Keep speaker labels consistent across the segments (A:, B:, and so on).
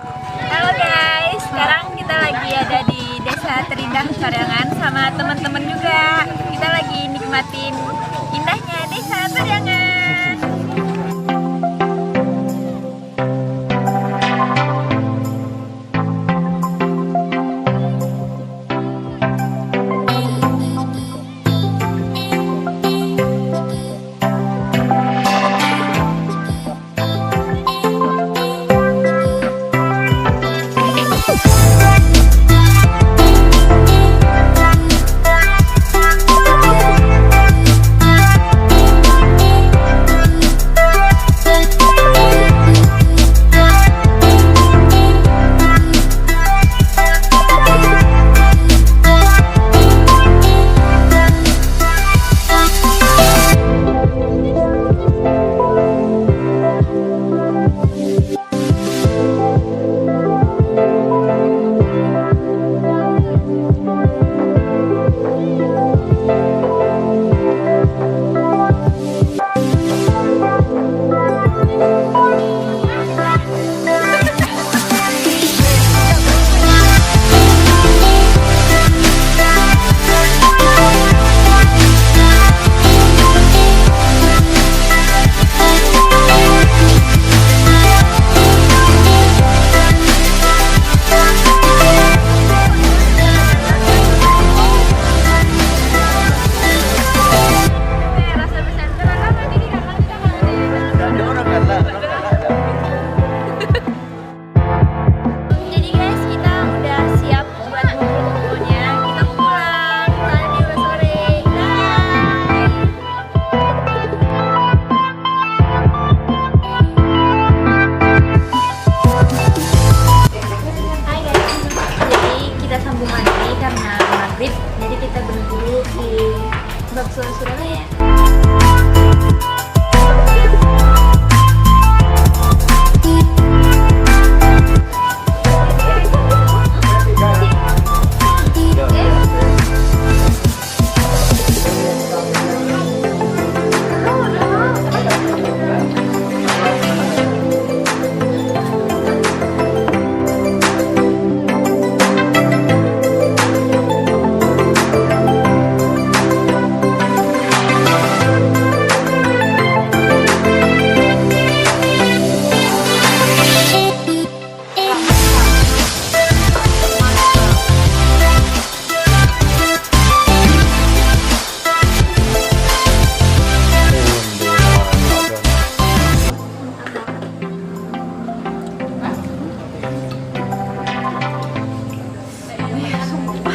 A: Halo guys, sekarang kita lagi ada di Desa Terindah Paryangan sama teman-teman juga. Kita lagi nikmatin indahnya Desa Paryangan. Jadi kita berhenti di Bakso Surabaya.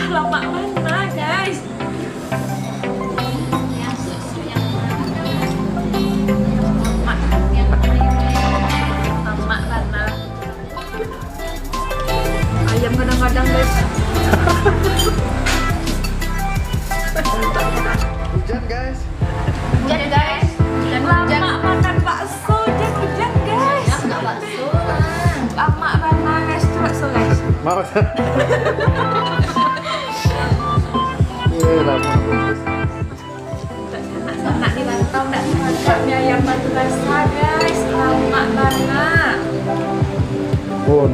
A: Lama mana guys? Lama mana? Ayam kadang-kadang guys.
B: Hujan guys.
A: Hujan guys. Lama makan bakso, hujan guys. Nggak bakso lah. Lama mana guys? Bakso guys.
B: Mau. Lama.
A: Nak dirantau, nak makan mie ayam batu basah guys. Lama banget.
B: Pun.